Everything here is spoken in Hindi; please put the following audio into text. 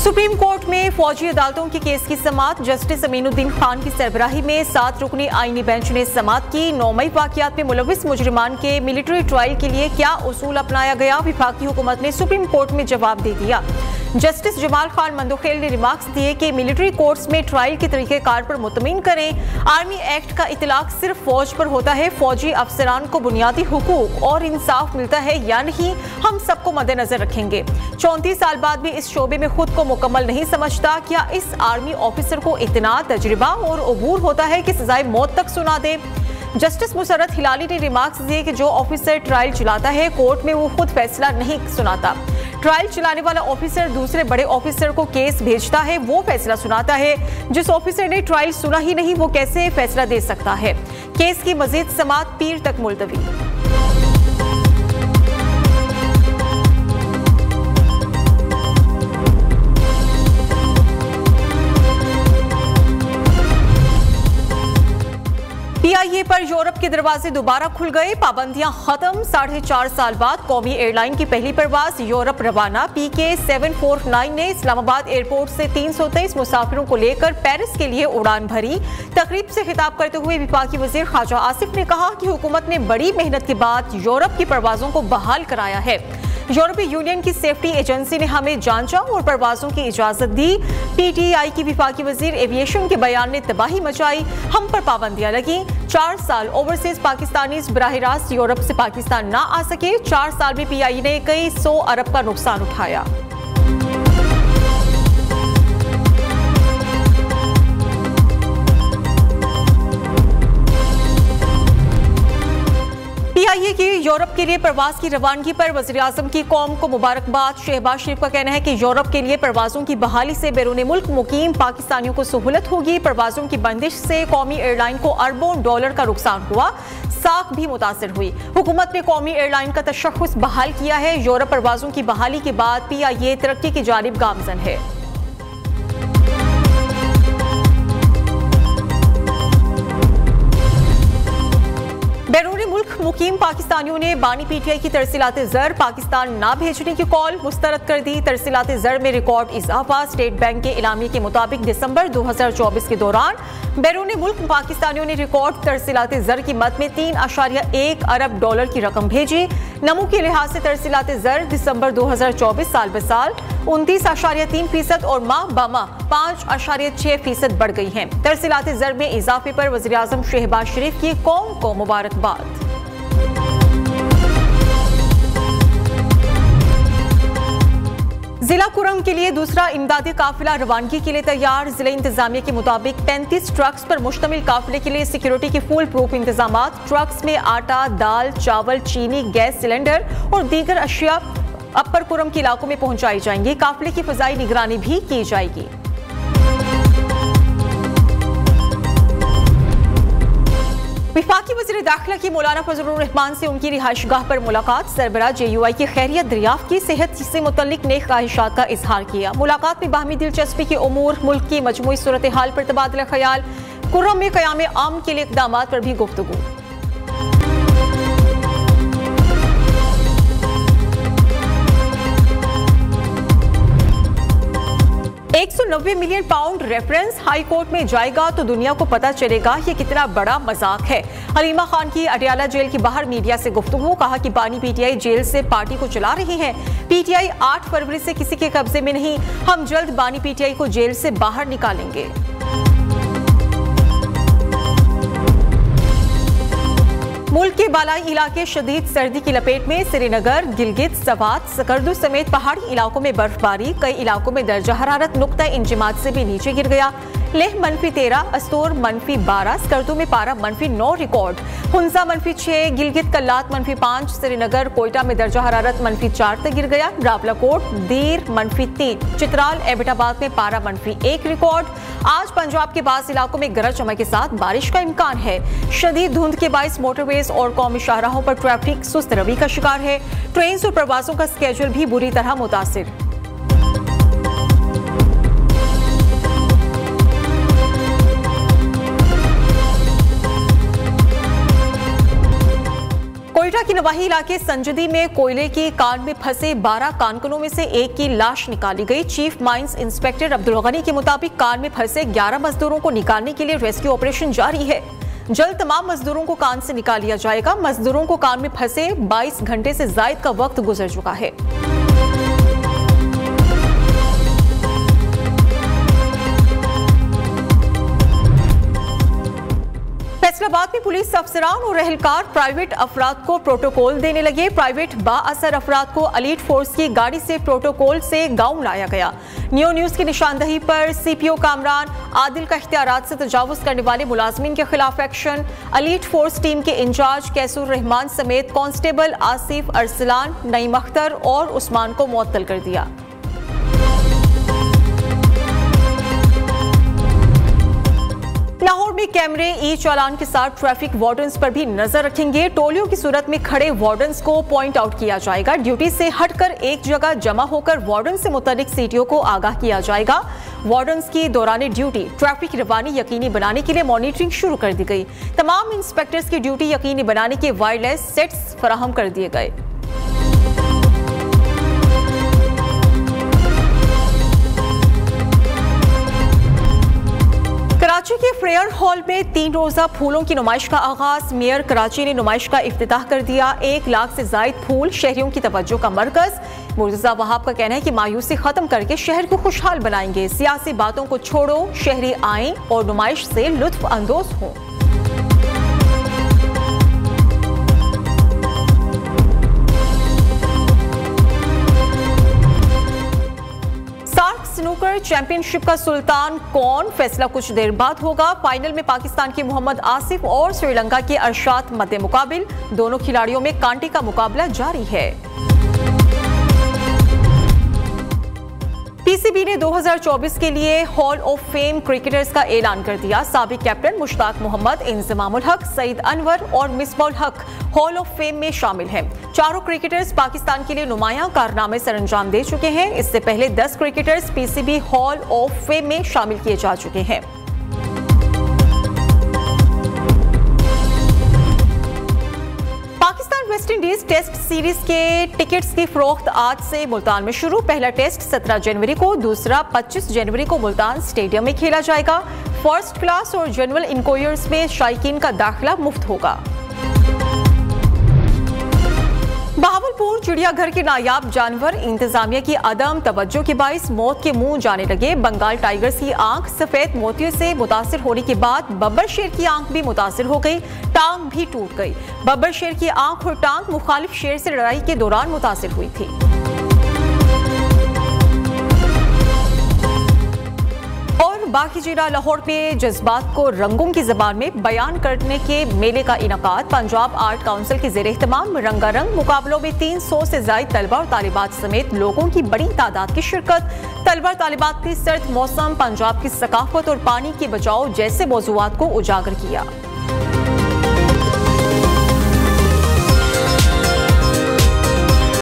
सुप्रीम कोर्ट में फौजी अदालतों के केस की समाअत। जस्टिस अमीनुद्दीन खान की सरबराही में 7 रुकनी आईनी बेंच ने समाअत की। 9 मई वाकयात में मुलविस मुजरिमान के मिलिट्री ट्रायल के लिए क्या उसूल अपनाया गया, विफाकी हुकूमत ने सुप्रीम कोर्ट में जवाब दे दिया। जस्टिस जमाल खान मंदोखेल ने रिमार्क्स दिए कि मिलिट्री कोर्ट्स में ट्रायल के तरीक़ेकार पर मुतमिन करें। आर्मी एक्ट का इतलाक सिर्फ फौज पर होता है। फौजी अफसरान को बुनियादी हुकूक और इंसाफ मिलता है या नहीं, हम सबको मद्देनजर रखेंगे। 34 साल बाद भी इस शोबे में खुद को मुकम्मल नहीं समझता। क्या इस आर्मी ऑफिसर को इतना तजुर्बा और अबूर होता है कि सजाए मौत तक सुना दे? जस्टिस मुसर्रत हिलाली ने रिमार्क्स दिए कि जो ऑफिसर ट्रायल चलाता है कोर्ट में वो खुद फैसला नहीं सुनाता। ट्रायल चलाने वाला ऑफिसर दूसरे बड़े ऑफिसर को केस भेजता है, वो फैसला सुनाता है। जिस ऑफिसर ने ट्रायल सुना ही नहीं वो कैसे फैसला दे सकता है? केस की मजीद समाअत पीर तक मुलतवी। पीआईए पर यूरोप के दरवाजे दोबारा खुल गए, पाबंदियां खत्म। 4.5 साल बाद कौमी एयरलाइन की पहली परवाज यूरोप रवाना। PK 749 ने इस्लामाबाद एयरपोर्ट से 323 मुसाफिरों को लेकर पेरिस के लिए उड़ान भरी। तकरीब से खिताब करते हुए विफाकी वजीर ख्वाजा आसिफ ने कहा कि हुकूमत ने बड़ी मेहनत के बाद यूरोप की परवाजों को बहाल कराया है। यूरोपीय यूनियन की सेफ्टी एजेंसी ने हमें जांचा और परवाजों की इजाजत दी। PTI की विफाकी वजीर एविएशन के बयान ने तबाही मचाई, हम पर पाबंदियां लगी। 4 साल ओवरसीज पाकिस्तानीज बराह रास्त यूरोप से पाकिस्तान ना आ सके। 4 साल में PI ने कई 100 अरब का नुकसान उठाया। PIA की यूरोप के लिए परवाज की रवानगी पर वज़ीर आज़म की कौम को मुबारकबाद। शहबाज शरीफ का कहना है कि यूरोप के लिए परवाजों की बहाली से बैरून मुल्क मुकीम पाकिस्तानियों को सहूलत होगी। परवाजों की बंदिश से कौमी एयरलाइन को अरबों डॉलर का नुकसान हुआ, साख भी मुतासिर हुई। हुकूमत ने कौमी एयरलाइन का तशख़्ख़ुस बहाल किया है। यूरोप परवाजों की बहाली के बाद PIA तरक्की की जानिब गामज़न है। बैरूनी मुल्क मुकीम पाकिस्तानियों ने बानी PTI की तरसीलात ज़र पाकिस्तान ना भेजने की कॉल मुस्तरद कर दी। तरसीलात ज़र में रिकॉर्ड इजाफा। स्टेट बैंक के इलामी के मुताबिक दिसंबर 2024 के दौरान बैरूनी मुल्क पाकिस्तानियों ने रिकॉर्ड तरसीलात ज़र की मद में 3.1 अरब डॉलर की रकम भेजी। नमू के लिहाज से तरसीलात ज़र दिसंबर 2024 साल ब साल 29.3% और माह ब माह 5.6% बढ़ गई हैं। तरसीलात ज़र में इजाफे पर वज़ीर आज़म शहबाज शरीफ की कौम को मुबारकबाद। जिला कुरम के लिए दूसरा इमदादी काफिला रवानगी के लिए तैयार। जिला इंतजामिया के मुताबिक 35 ट्रक्स पर मुश्तमिल काफिले के लिए सिक्योरिटी के फुल प्रूफ इंतजाम। ट्रक्स में आटा, दाल, चावल, चीनी, गैस सिलेंडर और दीगर अशिया अपर कुरम के इलाकों में पहुंचाई जाएंगी। काफिले की फजाई निगरानी भी की जाएगी। विफाकी वज़ीर दाखिला की मौलाना फजलुर रहमान से उनकी रिहाइशगाह पर मुलाकात। सरबराह JUI की खैरियत दरियाफ्त की, सेहत से मुतल्लिक नेक ख्वाहिशात का इजहार किया। मुलाकात में बाहमी दिलचस्पी के उमूर, मुल्क की मजमूई सूरत हाल पर तबादला ख्याल, कुर्रम में क़याम आम के लिए इक़दामात पर भी गुफ्तगू। 190 million pound reference high court में जाएगा तो दुनिया को पता चलेगा ये कितना बड़ा मजाक है। हलीमा खान की अडियाला जेल के बाहर मीडिया से गुफ्तगू, कहा कि बानी PTI जेल से पार्टी को चला रही है। PTI 8 फरवरी से किसी के कब्जे में नहीं, हम जल्द बानी PTI को जेल से बाहर निकालेंगे। मुल्क के बालाई इलाके शदीद सर्दी की लपेट में। श्रीनगर, गिलगित, सवात, सकर्दू समेत पहाड़ी इलाकों में बर्फबारी। कई इलाकों में दर्जा हरारत नुक्ता इंजमात से भी नीचे गिर गया। लेह -13, अस्तोर -12, स्कर्दू में पारा -9 रिकॉर्ड। हुंजा -6, गिलगित कल्लात -5, श्रीनगर कोयटा में दर्जा हरारत -4 तक गिर गया। रावलाकोट, दीर -3, चित्राल, एबटाबाद में पारा -1 रिकॉर्ड। आज पंजाब के बाज़ इलाकों में गरज चमक के साथ बारिश का इम्कान है। शदीद धुंध के बाइस मोटरवेज और कौमी शाहराहों पर ट्रैफिक सुस्त रवि का शिकार है। ट्रेन और प्रवासों का स्केड्यूल भी बुरी तरह मुतासिर। क्वेटा के नवाही इलाके संजदी में कोयले की कान में फंसे 12 कानकुनों में से एक की लाश निकाली गई। Chief mines inspector Abdul Gani के मुताबिक कान में फंसे 11 मजदूरों को निकालने के लिए रेस्क्यू ऑपरेशन जारी है। जल्द तमाम मजदूरों को कान से निकाल लिया जाएगा। मजदूरों को कान में फंसे 22 घंटे से ज्यादा का वक्त गुजर चुका है। फैसलाबाद में पुलिस अफसरान और एहलकार प्राइवेट अफराद को प्रोटोकॉल देने लगे। प्राइवेट बाअसर अफराद को एलीट फोर्स की गाड़ी से प्रोटोकॉल से गांव लाया गया। न्यू न्यूज की निशानदही पर सीपीओ कामरान आदिल का इख्तियारात से तजावुज करने वाले मुलाजमीन के खिलाफ एक्शन। एलीट फोर्स टीम के इंचार्ज कैसूर रहमान समेत कांस्टेबल आसिफ अरसलान, नईम अख्तर और उस्मान को मुअत्तल कर दिया। लाहौर में कैमरे ई चालान के साथ ट्रैफिक वार्डन्स पर भी नजर रखेंगे। टोलियों की सूरत में खड़े वार्डन्स को पॉइंट आउट किया जाएगा। ड्यूटी से हटकर एक जगह जमा होकर वार्डन से मुतल्लिक सीटीओ को आगाह किया जाएगा। वार्डन्स की दौरान ड्यूटी ट्रैफिक रवानी यकीनी बनाने के लिए मॉनिटरिंग शुरू कर दी गई। तमाम इंस्पेक्टर्स की ड्यूटी यकीनी बनाने के वायरलेस सेट्स फराहम कर दिए गए। कराची के फ्रेयर हॉल में 3 रोजा फूलों की नुमाइश का आगाज। मेयर कराची ने नुमाइश का इफ्तिताह कर दिया। 1 लाख से जायद फूल शहरियों की तवज्जो का मरकज। मुर्तजा वहाब का कहना है कि मायूसी खत्म करके शहर को खुशहाल बनाएंगे। सियासी बातों को छोड़ो, शहरी आएं और नुमाइश से लुत्फ अंदोज हों। स्नूकर चैंपियनशिप का सुल्तान कौन, फैसला कुछ देर बाद होगा। फाइनल में पाकिस्तान के मोहम्मद आसिफ और श्रीलंका के अरशाद मद्दे मुकाबिल। दोनों खिलाड़ियों में कांटे का मुकाबला जारी है। पीसीबी ने 2024 के लिए हॉल ऑफ फेम क्रिकेटर्स का ऐलान कर दिया। साबिक कैप्टन मुश्ताक मोहम्मद, इंजमामुल हक, सईद अनवर और मिसबाउल हक हॉल ऑफ फेम में शामिल हैं। चारों क्रिकेटर्स पाकिस्तान के लिए नुमायां कारनामे सरअंजाम दे चुके हैं। इससे पहले 10 cricketers PCB hall of fame में शामिल किए जा चुके हैं। वेस्ट इंडीज टेस्ट सीरीज के टिकट्स की फरोख्त आज से मुल्तान में शुरू। पहला टेस्ट 17 जनवरी को, दूसरा 25 जनवरी को मुल्तान स्टेडियम में खेला जाएगा। फर्स्ट क्लास और जनरल इंक्वायर्स में शायकीन का दाखिला मुफ्त होगा। बहावलपुर चिड़ियाघर के नायाब जानवर इंतजामिया की अदम तवज्जो के बाइस मौत के मुंह जाने लगे। बंगाल टाइगर्स की आंख सफेद मोतियों से मुतासिर होने के बाद बब्बर शेर की आंख भी मुतासिर हो गई, टांग भी टूट गई। बब्बर शेर की आंख और टांग मुखालिफ शेर से लड़ाई के दौरान मुतासिर हुई थी। बाकी जिला लाहौर में जज्बात को रंगों की ज़बान में बयान करने के मेले का इनकाद। पंजाब आर्ट काउंसिल के ज़ेर एहतमाम रंगारंग मुकाबलों में 300 से ज़ायद तलबा और तालिबात समेत लोगों की बड़ी तादाद की शिरकत। तलबा और तालिबात की सर्द मौसम, पंजाब की सकाफत और पानी की बचाओ जैसे मौज़ूआत को उजागर किया।